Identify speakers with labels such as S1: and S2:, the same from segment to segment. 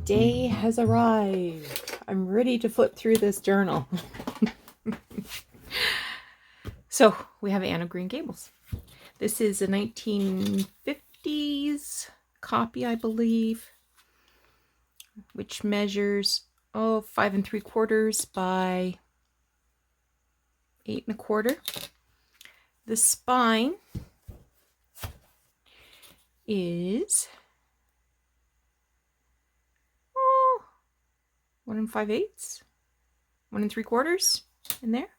S1: day has arrived. I'm ready to flip through this journal. So we have Anne of Green Gables. This is a 1950s copy, I believe, which measures 5 3/4 by 8 1/4. The spine is 1 5/8, 1 3/4 in there.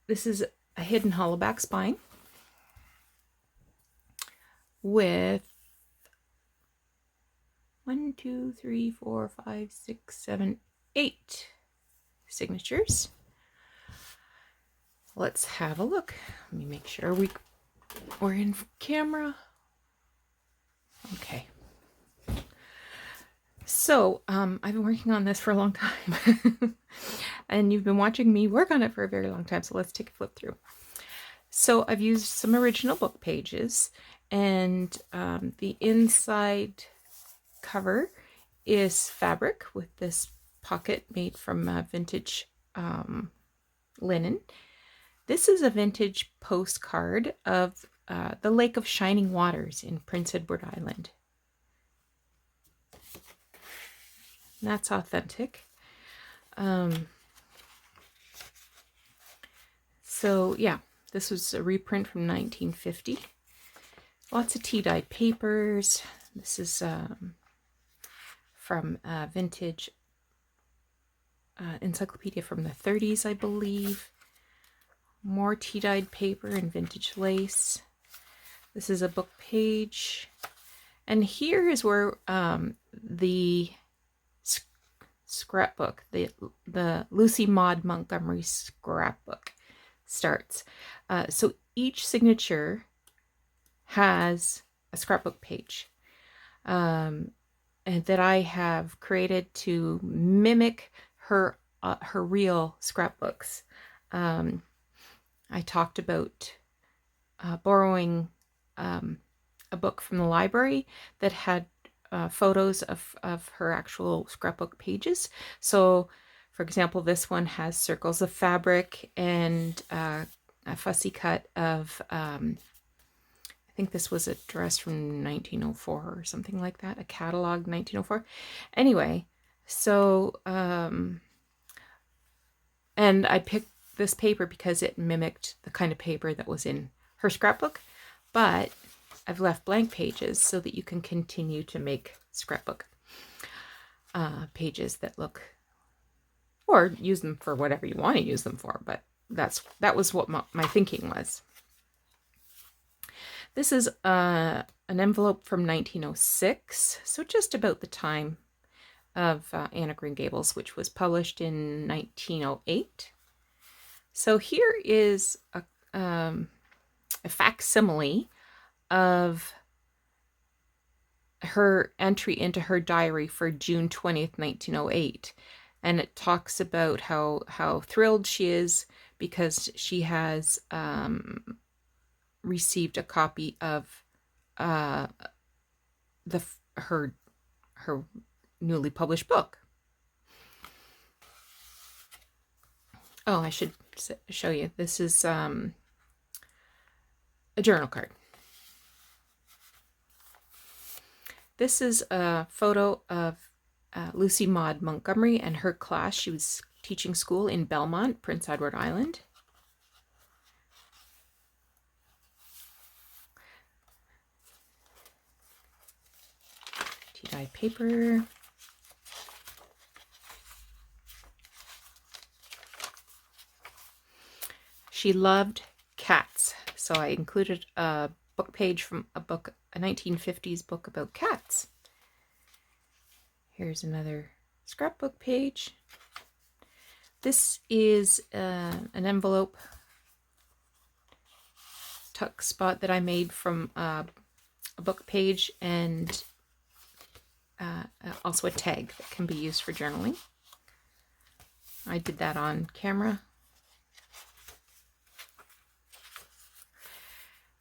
S1: This is a hidden hollowback spine with 1 2 3 4 5 6 7 8 signatures. Let's have a look. Let me make sure we're in camera. Okay. So, I've been working on this for a long time. And you've been watching me work on it for a very long time. So let's take a flip through. So I've used some original book pages, and the inside cover is fabric with this pocket made from vintage linen. This is a vintage postcard of the Lake of Shining Waters in Prince Edward Island. That's authentic. So yeah, this was a reprint from 1950. Lots of tea-dyed papers. This is from vintage encyclopedia from the 30s, I believe. More tea-dyed paper and vintage lace. This is a book page. And here is where the scrapbook, the Lucy Maud Montgomery scrapbook starts. So each signature has a scrapbook page and that I have created to mimic her real scrapbooks. I talked about borrowing a book from the library that had photos of her actual scrapbook pages. So, for example, this one has circles of fabric and a fussy cut of, I think this was a dress from 1904 or something like that, a catalog 1904. Anyway, so, and I picked this paper because it mimicked the kind of paper that was in her scrapbook, but I've left blank pages so that you can continue to make scrapbook pages that look, or use them for whatever you want to use them for, but that was what my thinking was. This is an envelope from 1906, so just about the time of Anne of Green Gables, which was published in 1908. So here is a facsimile of her entry into her diary for June 20th, 1908. And it talks about how thrilled she is because she has received a copy of her newly published book. Oh, I should show you. This is a journal card. This is a photo of Lucy Maud Montgomery and her class. She was teaching school in Belmont, Prince Edward Island. Tea-dyed paper. She loved cats, so I included a book page from a 1950s book about cats. Here's another scrapbook page. This is an envelope tuck spot that I made from a book page and also a tag that can be used for journaling. I did that on camera.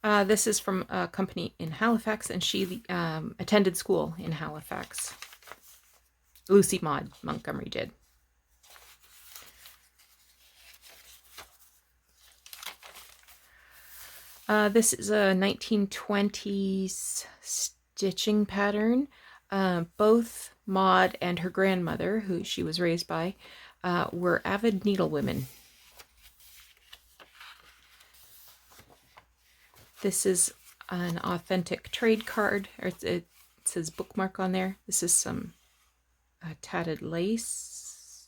S1: This is from a company in Halifax, and she attended school in Halifax. Lucy Maud Montgomery did. This is a 1920s stitching pattern. Both Maud and her grandmother, who she was raised by, were avid needlewomen. This is an authentic trade card, or it says bookmark on there. This is some tatted lace.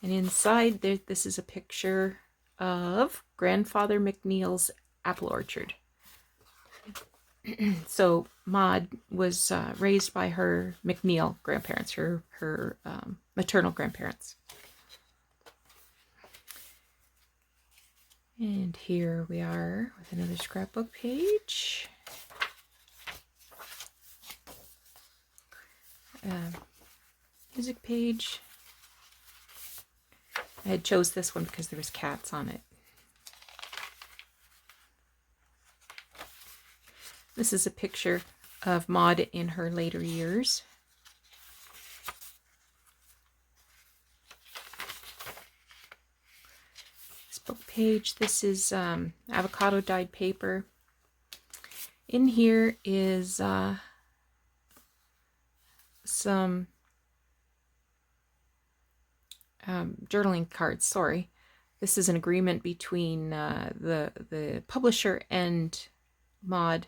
S1: And inside there, this is a picture of Grandfather McNeil's apple orchard. So Maud was raised by her McNeil grandparents, her maternal grandparents. And here we are with another scrapbook page. Music page. I had chose this one because there was cats on it. This is a picture of Maud in her later years. This book page, this is avocado dyed paper. In here is some journaling cards, sorry. This is an agreement between the publisher and Maud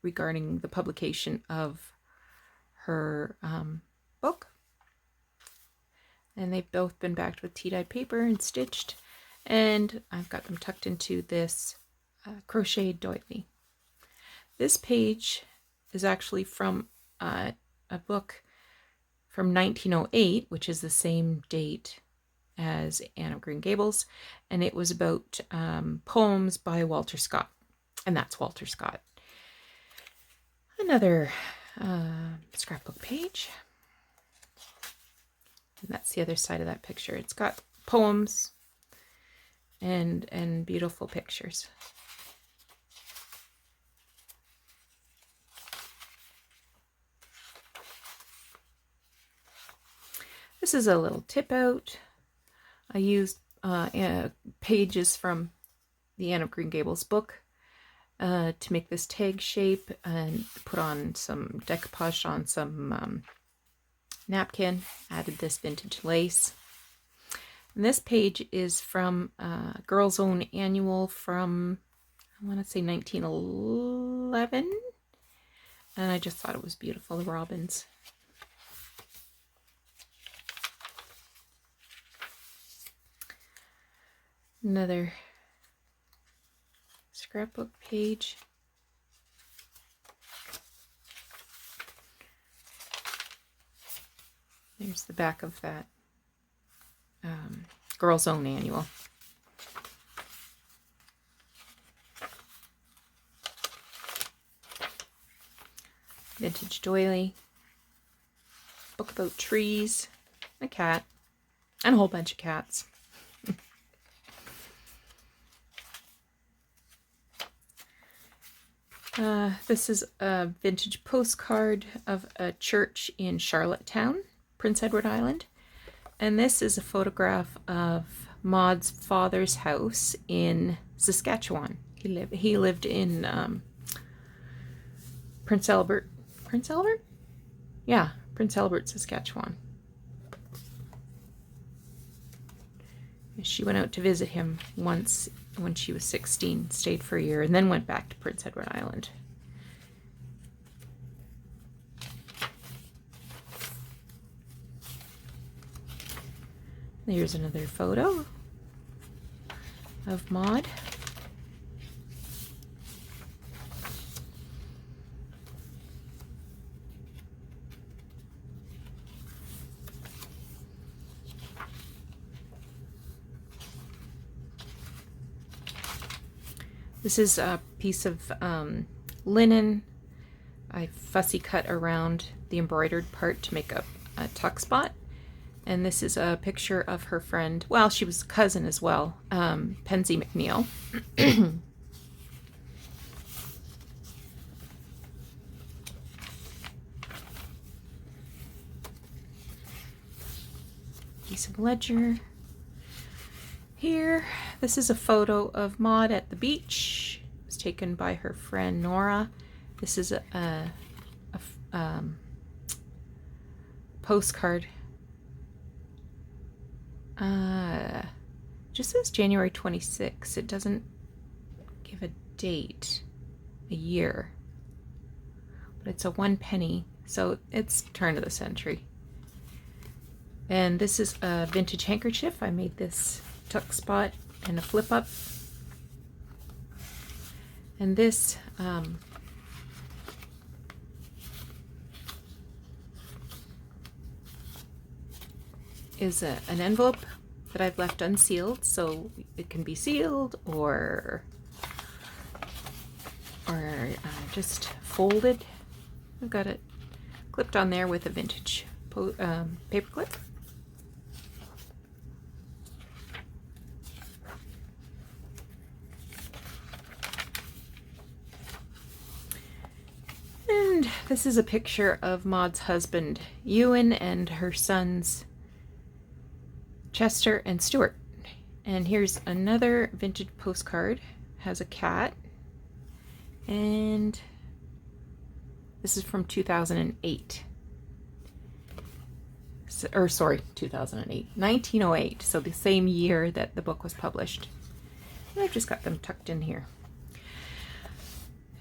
S1: regarding the publication of her book. And they've both been backed with tea-dyed paper and stitched. And I've got them tucked into this crocheted doily. This page is actually from a book from 1908, which is the same date as Anne of Green Gables, and it was about poems by Walter Scott, and that's Walter Scott. Another scrapbook page, and that's the other side of that picture. It's got poems and beautiful pictures. This is a little tip out. I used pages from the Anne of Green Gables book to make this tag shape and put on some decoupage on some napkin. Added this vintage lace. And this page is from Girl's Own Annual from, I want to say 1911. And I just thought it was beautiful, the robins. Another scrapbook page. There's the back of that Girl's Own Annual. Vintage doily. Book about trees. A cat. And a whole bunch of cats. This is a vintage postcard of a church in Charlottetown, Prince Edward Island. And this is a photograph of Maud's father's house in Saskatchewan. He lived in Prince Albert. Prince Albert? Yeah, Prince Albert, Saskatchewan. She went out to visit him once when she was 16, stayed for a year, and then went back to Prince Edward Island. Here's another photo of Maud. This is a piece of linen. I fussy cut around the embroidered part to make a tuck spot. And this is a picture of her friend, well, she was a cousin as well, Pensy McNeil. racing ledger. Here, this is a photo of Maud at the beach. It was taken by her friend Nora. This is a postcard. Just says January 26. It doesn't give a date, a year. But it's a 1 penny, so it's turn of the century. And this is a vintage handkerchief. I made this tuck spot and a flip up. And this is an envelope that I've left unsealed, so it can be sealed or just folded. I've got it clipped on there with a vintage paper clip. And this is a picture of Maud's husband, Ewan, and her sons, Chester and Stuart. And here's another vintage postcard. Has a cat. And this is from 2008. Or sorry, 2008. 1908. So the same year that the book was published. And I've just got them tucked in here.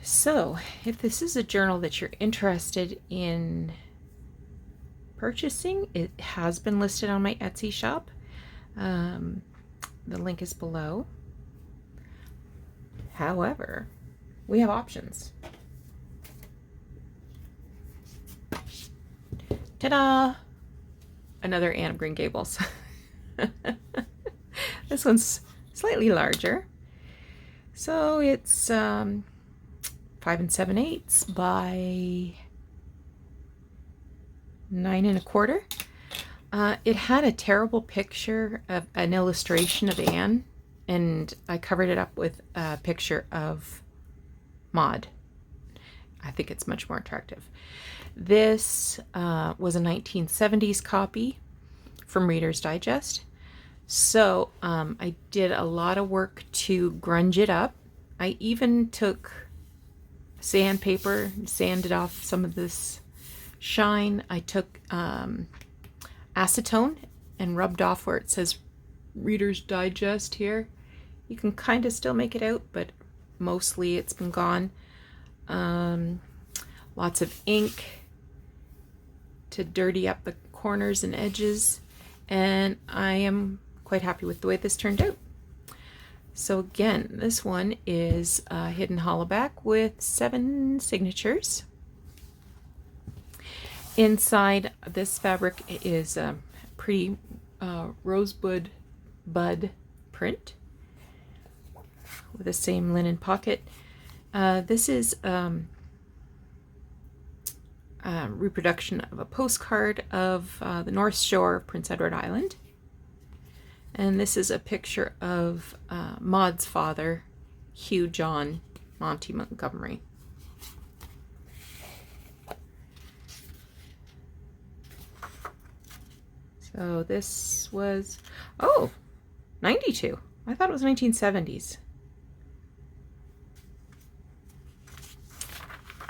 S1: So, if this is a journal that you're interested in purchasing, it has been listed on my Etsy shop. The link is below. However, we have options. Ta-da! Another Anne of Green Gables. This one's slightly larger. So it's 5 7/8 by 9 1/4. It had a terrible picture of an illustration of Anne, and I covered it up with a picture of Maud. I think it's much more attractive. This was a 1970s copy from Reader's Digest. So I did a lot of work to grunge it up. I even took sandpaper, sanded off some of this shine. I took acetone and rubbed off where it says Reader's Digest here. You can kind of still make it out, but mostly it's been gone. Lots of ink to dirty up the corners and edges, and I am quite happy with the way this turned out. So again, this one is a hidden hollowback with 7 signatures. Inside this fabric is a pretty rosebud bud print with the same linen pocket. This is reproduction of a postcard of the North Shore of Prince Edward Island. And this is a picture of Maud's father, Hugh John Monty Montgomery. So this was, 92. I thought it was 1970s.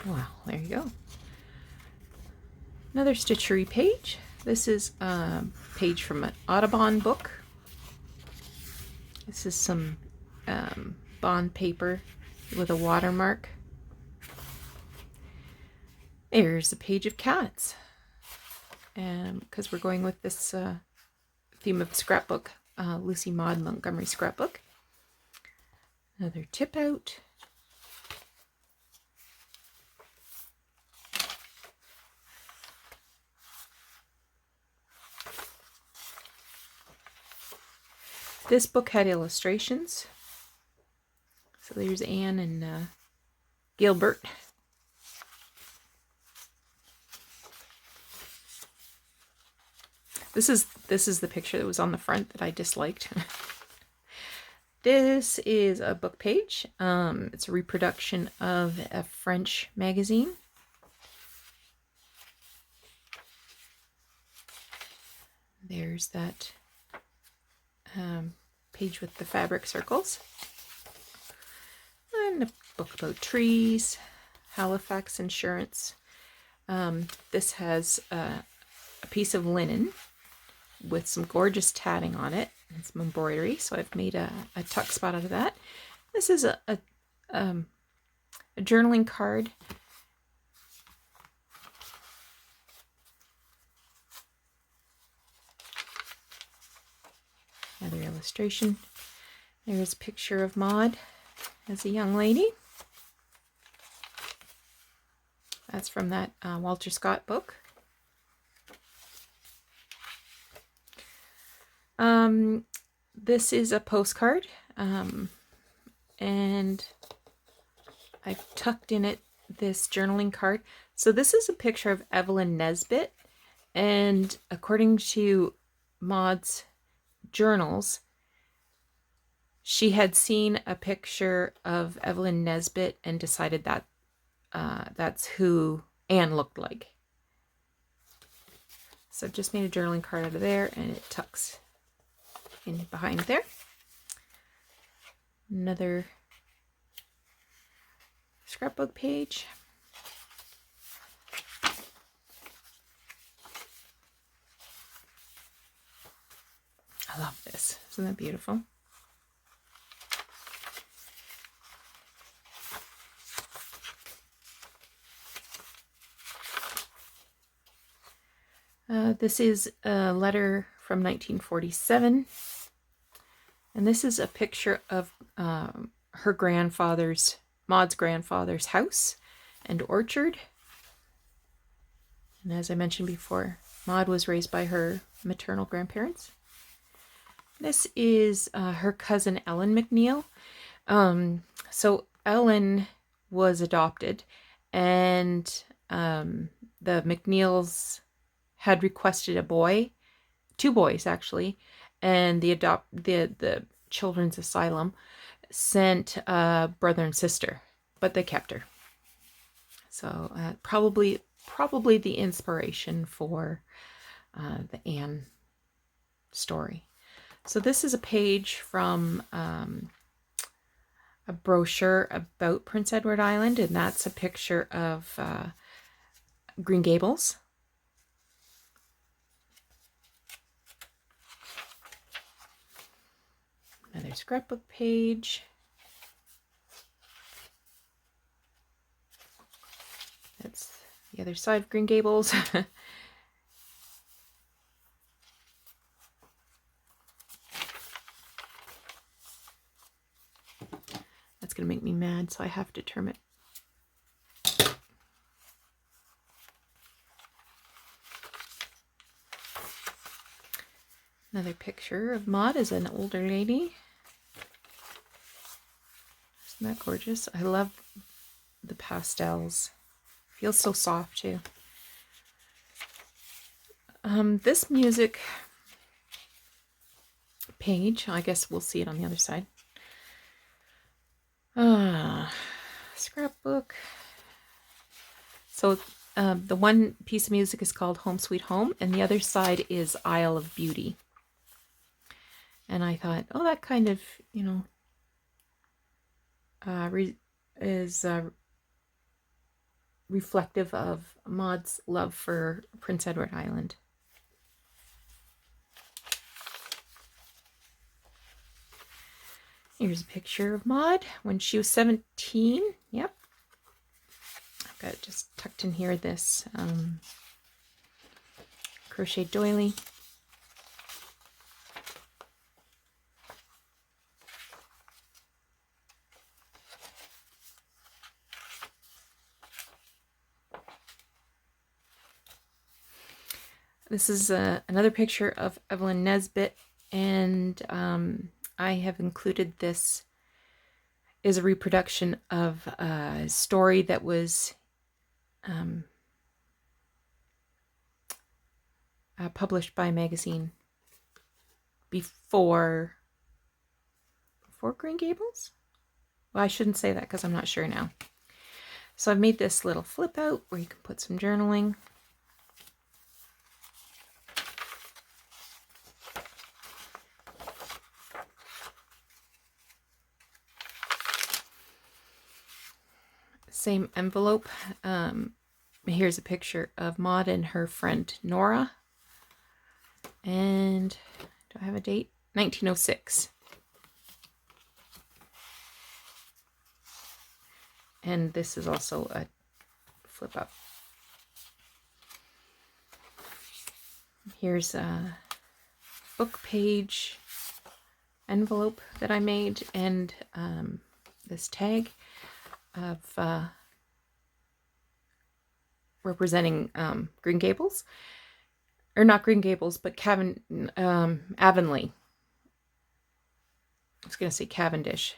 S1: Wow, there you go. Another stitchery page. This is a page from an Audubon book. This is some bond paper with a watermark. There's a page of cats. And because we're going with this theme of scrapbook, Lucy Maud Montgomery scrapbook. Another tip out. This book had illustrations. So there's Anne and Gilbert. This is the picture that was on the front that I disliked. This is a book page. It's a reproduction of a French magazine. There's that page with the fabric circles. And a book about trees, Halifax Insurance. This has a piece of linen with some gorgeous tatting on it and some embroidery. So I've made a tuck spot out of that. This is a journaling card. Another illustration. There's a picture of Maud as a young lady. That's from that Walter Scott book. This is a postcard, and I've tucked in it this journaling card. So this is a picture of Evelyn Nesbit, and according to Maud's journals, she had seen a picture of Evelyn Nesbit and decided that that's who Anne looked like. So I've just made a journaling card out of there, and it tucks in behind there. Another scrapbook page. I love this. Isn't that beautiful? This is a letter from 1947, and this is a picture of her grandfather's, Maud's grandfather's house and orchard. And as I mentioned before, Maud was raised by her maternal grandparents. This is her cousin Ellen McNeil. So Ellen was adopted, and the McNeils had requested a boy, 2 boys actually, and the children's asylum sent a brother and sister, but they kept her. So probably the inspiration for the Anne story. So this is a page from a brochure about Prince Edward Island, and that's a picture of Green Gables. Another scrapbook page. That's the other side of Green Gables. That's going to make me mad, so I have to trim it. Another picture of Maud as an older lady. Isn't that gorgeous? I love the pastels. Feels so soft too. This music page, I guess we'll see it on the other side. Scrapbook. So the one piece of music is called Home Sweet Home, and the other side is Isle of Beauty. And I thought, oh, that kind of, is reflective of Maud's love for Prince Edward Island. Here's a picture of Maud when she was 17. Yep. I've got it just tucked in here, this crochet doily. This is another picture of Evelyn Nesbit, and I have included this is a reproduction of a story that was published by a magazine before Green Gables? Well, I shouldn't say that because I'm not sure now. So I've made this little flip out where you can put some journaling. Same envelope. Here's a picture of Maud and her friend Nora. And do I have a date? 1906. And this is also a flip up. Here's a book page envelope that I made, and this tag of representing Green Gables. Or not Green Gables, but Avonlea. I was going to say Cavendish.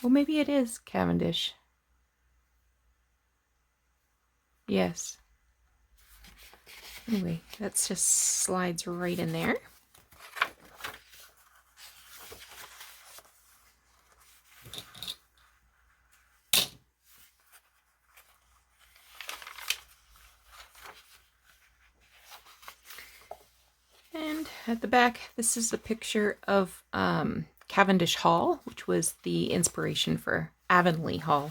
S1: Well, maybe it is Cavendish. Yes. Anyway, that just slides right in there. And at the back, this is a picture of Cavendish Hall, which was the inspiration for Avonlea Hall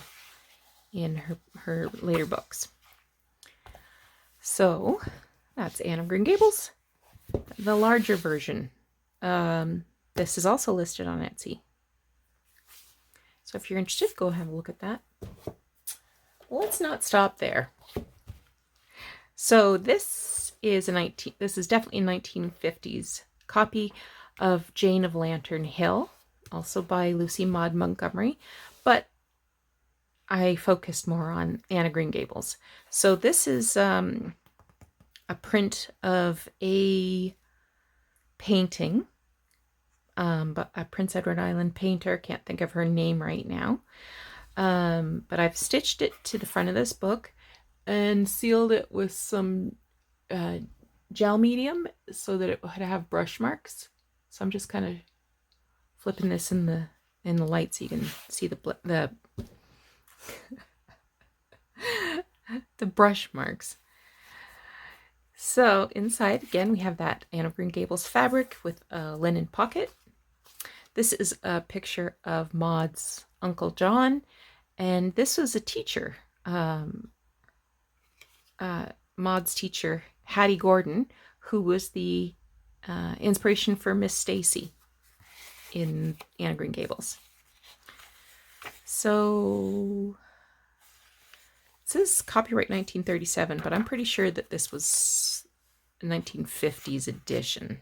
S1: in her later books. So that's Anne of Green Gables, the larger version. This is also listed on Etsy. So if you're interested, go have a look at that. Let's not stop there. So this is definitely a 1950s copy of Jane of Lantern Hill, also by Lucy Maud Montgomery, but I focused more on Anne of Green Gables. So this is a print of a painting, but a Prince Edward Island painter. Can't think of her name right now. But I've stitched it to the front of this book and sealed it with some gel medium so that it would have brush marks. So I'm just kind of flipping this in the light so you can see the the brush marks. So inside, again, we have that Anne of Green Gables fabric with a linen pocket. This is a picture of Maud's Uncle John, and this was a teacher. Maud's teacher, Hattie Gordon, who was the inspiration for Miss Stacy in Anne of Green Gables. So it says copyright 1937, but I'm pretty sure that this was a 1950s edition.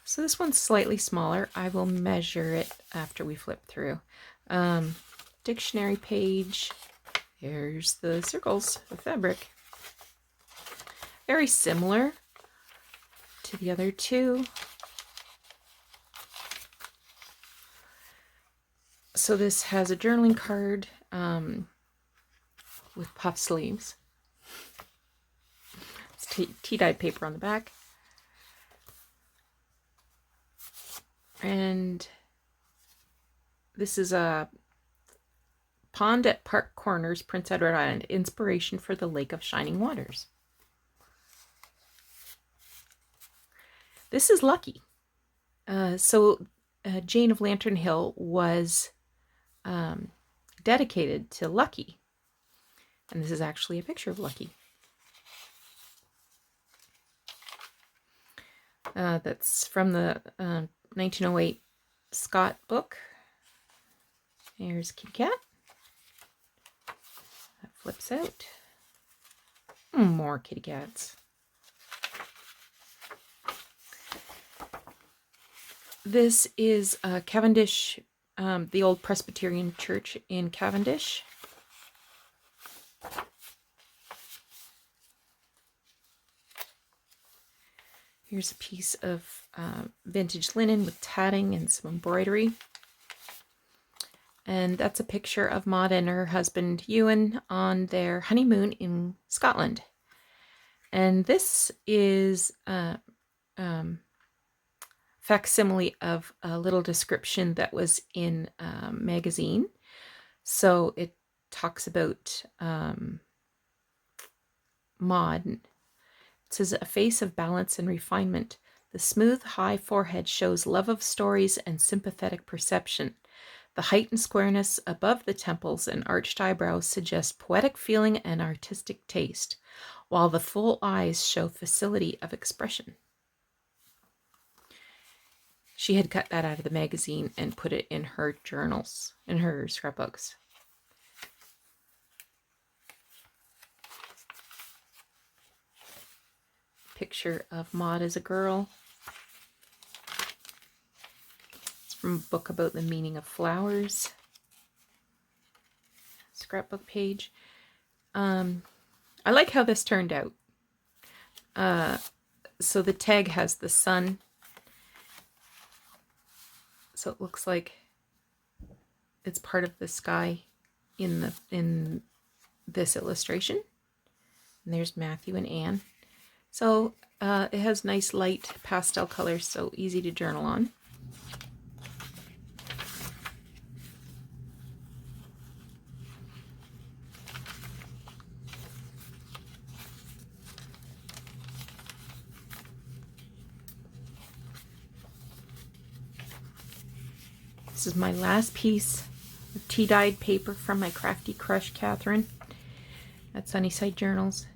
S1: So this one's slightly smaller. I will measure it after we flip through. Dictionary page. Here's the circles of fabric. Very similar to the other two. So this has a journaling card with puff sleeves. It's tea-dyed paper on the back. And this is a Pond at Park Corners, Prince Edward Island, inspiration for the Lake of Shining Waters. This is Lucky. Jane of Lantern Hill was dedicated to Lucky. And this is actually a picture of Lucky. That's from the 1908 Scott book. Here's Kitty Cat. That flips out. More kitty cats. This is Cavendish, the old Presbyterian church in Cavendish. Here's a piece of vintage linen with tatting and some embroidery. And that's a picture of Maud and her husband Ewan on their honeymoon in Scotland. And this is a facsimile of a little description that was in a magazine. So it talks about Maud. It says, a face of balance and refinement, The smooth, high forehead shows love of stories and sympathetic perception. The height and squareness above the temples and arched eyebrows suggest poetic feeling and artistic taste, while the full eyes show facility of expression. She had cut that out of the magazine and put it in her journals, in her scrapbooks. Picture of Maud as a girl. It's from a book about the meaning of flowers. Scrapbook page. I like how this turned out. So the tag has the sun. So it looks like it's part of the sky in this illustration. And there's Matthew and Anne. So it has nice light pastel colors, so easy to journal on. This is my last piece of tea-dyed paper from my Crafty Crush Catherine at Sunnyside Journals.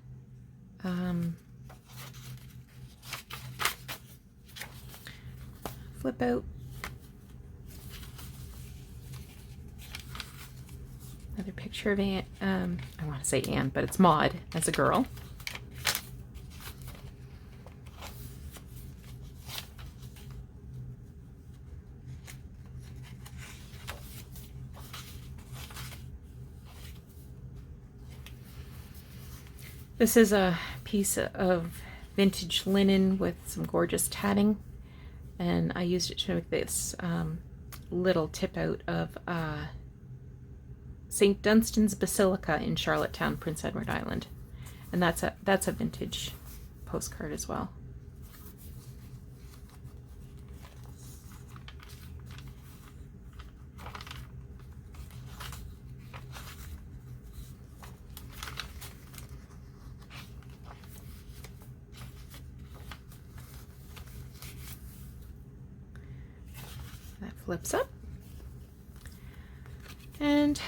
S1: Flip out. Another picture of Anne. I want to say Anne, but it's Maud as a girl. This is a piece of vintage linen with some gorgeous tatting, and I used it to make this little tip out of St. Dunstan's Basilica in Charlottetown, Prince Edward Island, and that's a vintage postcard as well. Flips up, and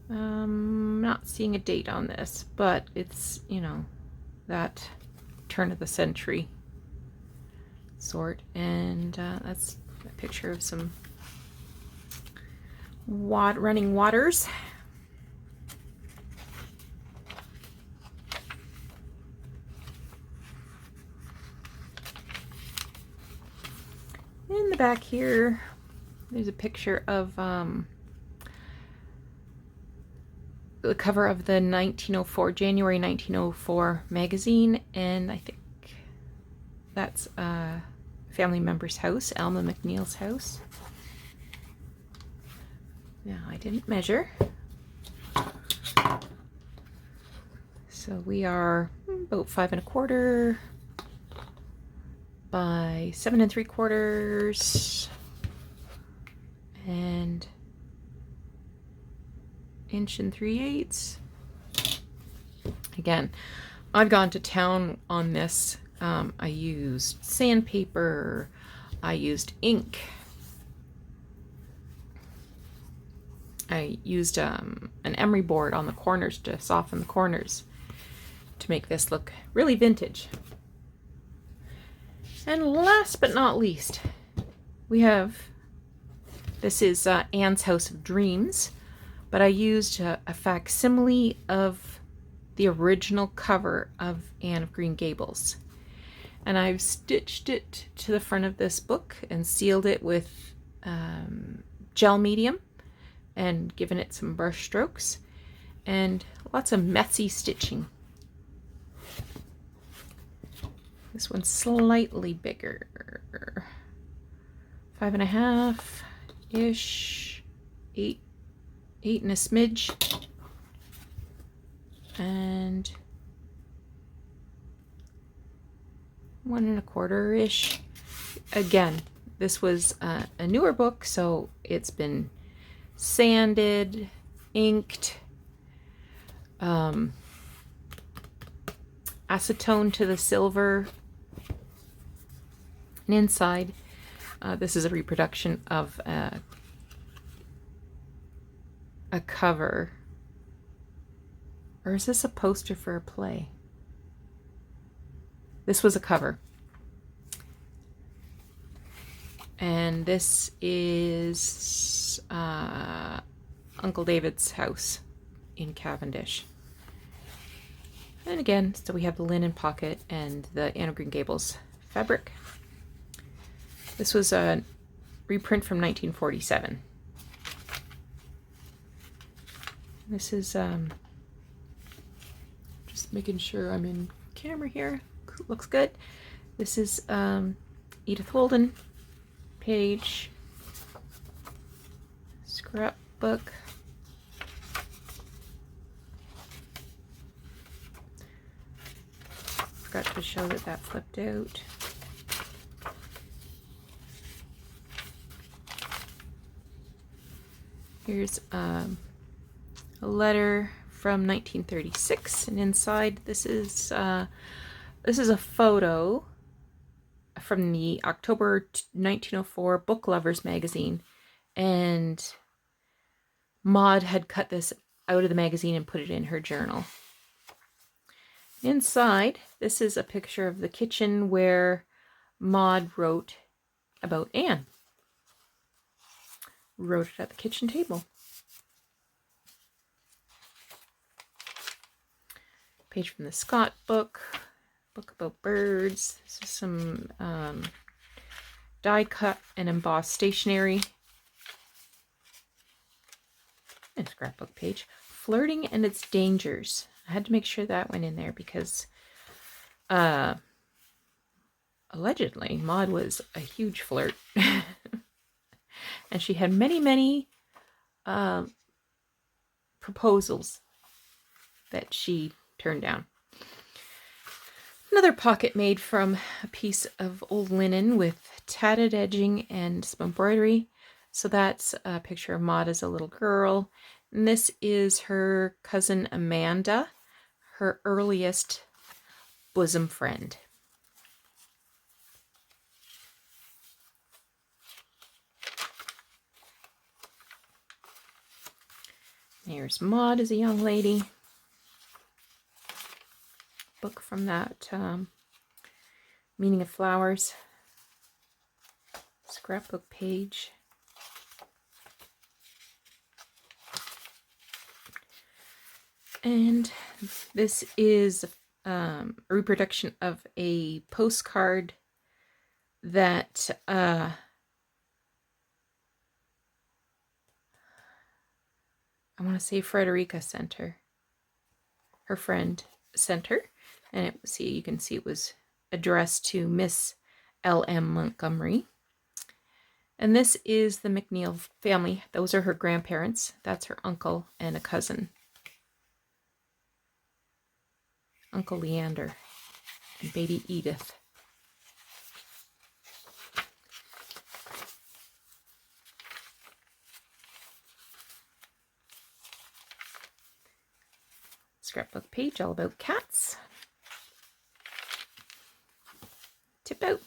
S1: not seeing a date on this, but it's, you know, that turn of the century sort, and that's a picture of some running waters. In the back here, there's a picture of the cover of the January 1904 magazine, and I think that's a family member's house, Alma McNeil's house. Now, I didn't measure. So we are about 5 1/4 by 7 3/4 and 1 3/8. Again, I've gone to town on this. I used sandpaper, I used ink, I used an emery board on the corners to soften the corners to make this look really vintage. And last but not least, we have, this is Anne's House of Dreams, but I used a facsimile of the original cover of Anne of Green Gables. And I've stitched it to the front of this book and sealed it with gel medium and given it some brush strokes and lots of messy stitching. This one's slightly bigger, 5 1/2-ish, 8 and a smidge, and 1 1/4-ish. Again, this was a newer book, so it's been sanded, inked. acetone to the silver. And inside, this is a reproduction of a cover. Or is this a poster for a play? This was a cover. And this is Uncle David's house in Cavendish. And again, so we have the linen pocket and the Anne of Green Gables fabric. This was a reprint from 1947. This is just making sure I'm in camera here. Looks good. This is Edith Holden, Paige, Scrapbook. Forgot to show that flipped out. Here's a letter from 1936, and inside this is a photo from the October 1904 Book Lovers magazine, and Maud had cut this out of the magazine and put it in her journal. Inside, this is a picture of the kitchen where Maud wrote about Anne. Wrote it at the kitchen table. Page from the Scott book. Book about birds. This is some die cut and embossed stationery. And scrapbook page. Flirting and its dangers. I had to make sure that went in there because allegedly Maud was a huge flirt. And she had many proposals that she turned down. Another pocket made from a piece of old linen with tatted edging and some embroidery. So that's a picture of Maud as a little girl. And this is her cousin Amanda, her earliest bosom friend. Here's Maud as a young lady. Book from that Meaning of Flowers. Scrapbook page. And this is a reproduction of a postcard that I want to say Frederica sent her. Her friend sent her. And you can see it was addressed to Miss L.M. Montgomery. And this is the McNeil family. Those are her grandparents. That's her uncle and a cousin. Uncle Leander and baby Edith. Scrapbook page all about cats. Tip out.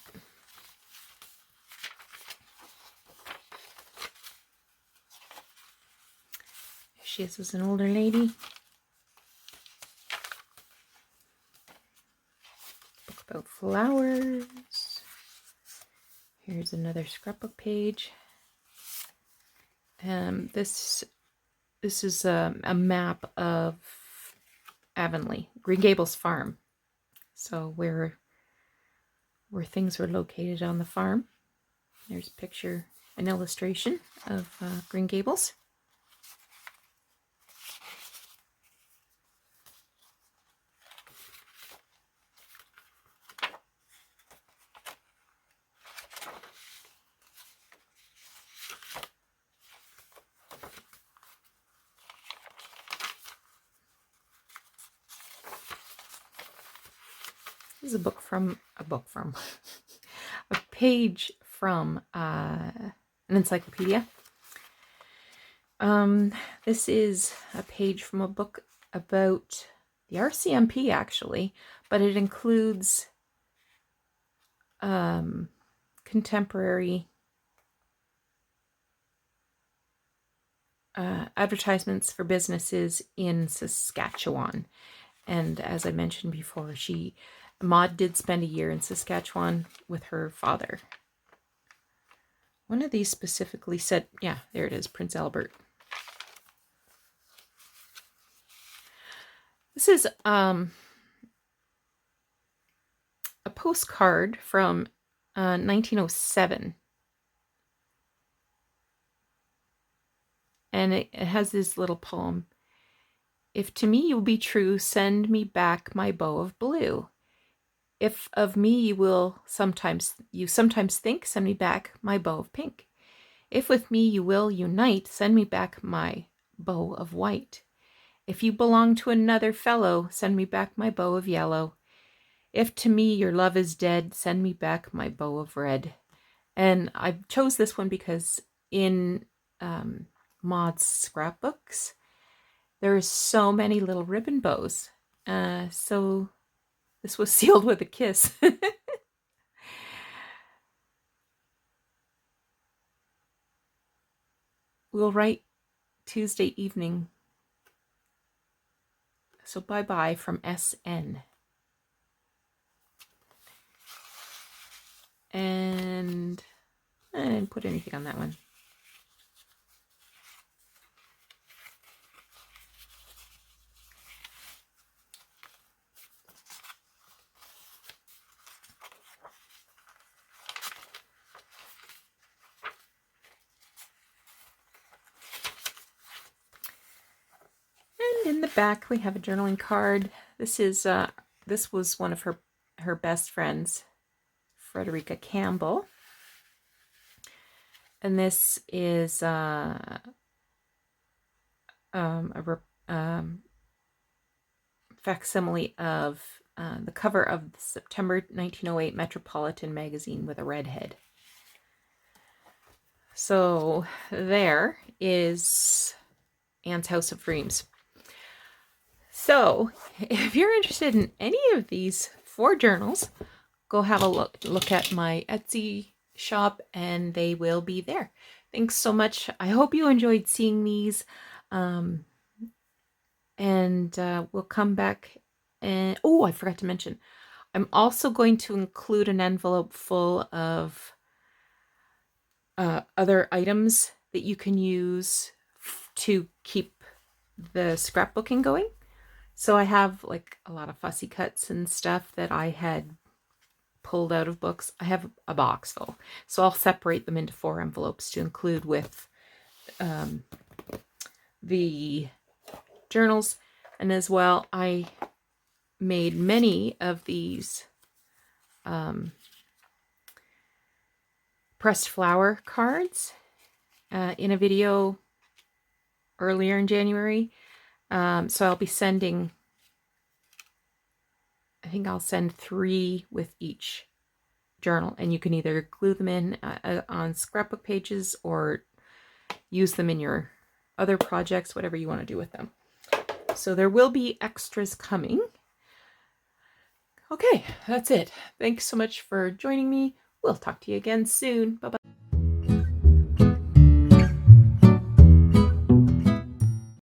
S1: Here she is as an older lady. Book about flowers. Here's another scrapbook page. This is a map of Avonlea, Green Gables farm. So where things were located on the farm. There's a picture, an illustration of Green Gables. This is a page from an encyclopedia. This is a page from a book about the RCMP, actually, but it includes contemporary advertisements for businesses in Saskatchewan. And as I mentioned before, Maud did spend a year in Saskatchewan with her father. One of these specifically said, yeah, there it is, Prince Albert. This is a postcard from 1907. And it has this little poem. If to me you will be true, send me back my bow of blue. If of me you sometimes think, send me back my bow of pink. If with me you will unite, send me back my bow of white. If you belong to another fellow, send me back my bow of yellow. If to me your love is dead, send me back my bow of red. And I chose this one because in Maud's scrapbooks, there are so many little ribbon bows. So this was sealed with a kiss. We'll write Tuesday evening. So bye-bye from SN. And I didn't put anything on that one. And in the back we have a journaling card. This was one of her best friends, Frederica Campbell. And this is a facsimile of the cover of the September 1908 Metropolitan magazine with a redhead. So there is Anne's House of Dreams. So if you're interested in any of these 4 journals, go have a look at my Etsy shop and they will be there. Thanks so much. I hope you enjoyed seeing these. And we'll come back and I forgot to mention, I'm also going to include an envelope full of other items that you can use to keep the scrapbooking going. So I have like a lot of fussy cuts and stuff that I had pulled out of books. I have a box full. So I'll separate them into 4 envelopes to include with the journals. And as well, I made many of these pressed flower cards in a video earlier in January. So I'll be sending, I think I'll send 3 with each journal, and you can either glue them in on scrapbook pages or use them in your other projects, whatever you want to do with them. So there will be extras coming. Okay, that's it. Thanks so much for joining me. We'll talk to you again soon. Bye-bye.